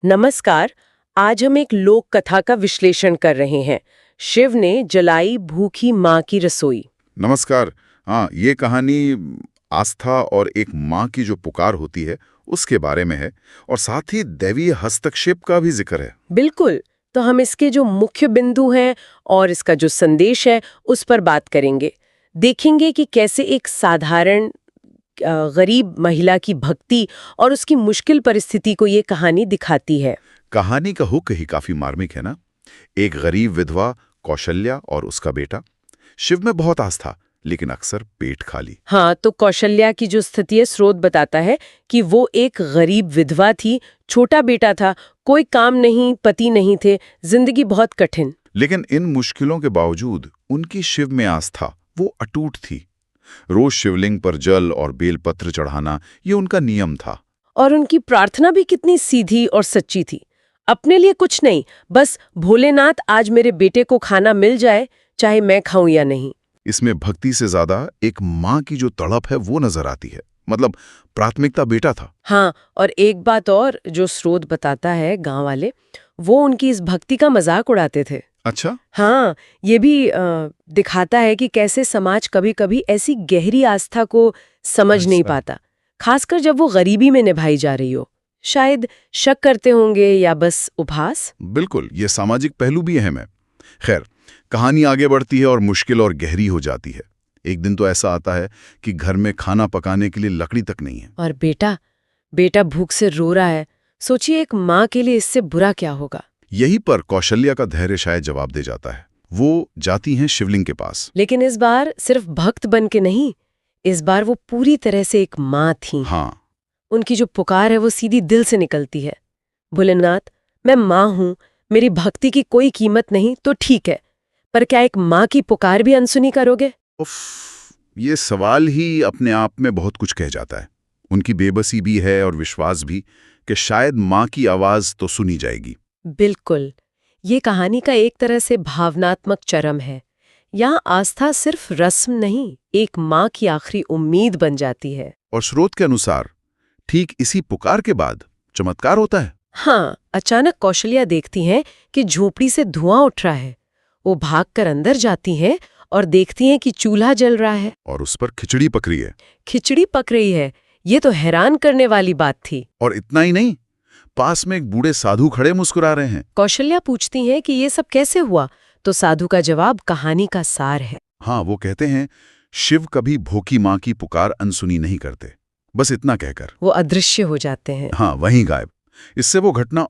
नमस्कार। आज हम एक लोक कथा का विश्लेषण कर रहे हैं। शिव ने जलाई भूखी माँ की रसोई। नमस्कार। हाँ, ये कहानी आस्था और एक माँ की जो पुकार होती है उसके बारे में है, और साथ ही दैवीय हस्तक्षेप का भी जिक्र है। बिल्कुल। तो हम इसके जो मुख्य बिंदु हैं और इसका जो संदेश है उस पर बात करेंगे। देखेंगे कि कैसे एक साधारण गरीब महिला की भक्ति और उसकी मुश्किल परिस्थिति को ये कहानी दिखाती है। कहानी का हुक ही काफी मार्मिक है ना। एक गरीब विधवा कौशल्या और उसका बेटा। शिव में बहुत आस्था, लेकिन अक्सर पेट खाली। हाँ, तो कौशल्या की जो स्थिति है, स्रोत बताता है कि वो एक गरीब विधवा थी, छोटा बेटा था, कोई काम नहीं, पति नहीं थे, जिंदगी बहुत कठिन। लेकिन इन मुश्किलों के बावजूद उनकी शिव में आस्था वो अटूट थी। रोज शिवलिंग पर जल और बेलपत्र चढ़ाना ये उनका नियम था। और उनकी प्रार्थना भी कितनी सीधी और सच्ची थी। अपने लिए कुछ नहीं, बस भोलेनाथ आज मेरे बेटे को खाना मिल जाए, चाहे मैं खाऊं या नहीं। इसमें भक्ति से ज्यादा एक माँ की जो तड़प है वो नजर आती है। मतलब प्राथमिकता बेटा था। हाँ, और एक बात और जो स्रोत बताता है, गांव वाले वो उनकी इस भक्ति का मजाक उड़ाते थे। अच्छा। हाँ, ये भी दिखाता है कि कैसे समाज कभी-कभी ऐसी गहरी आस्था को समझ नहीं पाता, खासकर जब वो गरीबी में निभाई जा रही हो। शायद शक करते होंगे या बस उपहास। बिल्कुल, ये सामाजिक पहलू भी अहम है। खैर, कहानी आगे बढ़ती है और मुश्किल और गहरी हो जाती है। एक दिन तो ऐसा आता है कि घर में खाना पकाने के लिए लकड़ी तक नहीं है। और बेटा भूख से रो रहा है। सोचिए, एक माँ के लिए इससे बुरा क्या होगा। यहीं पर कौशल्या का धैर्य शायद जवाब दे जाता है। वो जाती हैं शिवलिंग के पास। लेकिन इस बार सिर्फ भक्त बन के नहीं, इस बार वो पूरी तरह से एक माँ थी। हाँ, उनकी जो पुकार है वो सीधी दिल से निकलती है। भोलेनाथ, मैं माँ हूँ, मेरी भक्ति की कोई कीमत नहीं तो ठीक है, पर क्या एक माँ की पुकार भी अनसुनी करोगे? उफ, ये सवाल ही अपने आप में बहुत कुछ कह जाता है। उनकी बेबसी भी है और विश्वास भी कि शायद माँ की आवाज तो सुनी जाएगी। बिल्कुल। ये कहानी का एक तरह से भावनात्मक चरम है। यहाँ आस्था सिर्फ रस्म नहीं, एक माँ की आखिरी उम्मीद बन जाती है। और स्रोत के अनुसार ठीक इसी पुकार के बाद चमत्कार होता है। हाँ, अचानक कौशल्या देखती हैं कि झोपड़ी से धुआं उठ रहा है। वो भागकर अंदर जाती हैं और देखती हैं कि चूल्हा जल रहा है और उस पर खिचड़ी पक रही है। खिचड़ी पक रही है। ये तो हैरान करने वाली बात थी। और इतना ही नहीं, पास में एक बूढ़े साधु खड़े मुस्कुरा रहे हैं। कौशल्या पूछती हैं कि ये सब कैसे हुआ, तो साधु का जवाब कहानी का सार है। हाँ, वो कहते हैं शिव कभी भूखी माँ की पुकार अनसुनी नहीं करते। बस इतना कहकर वो अदृश्य हो जाते हैं। हाँ, वहीं गायब। इससे वो घटना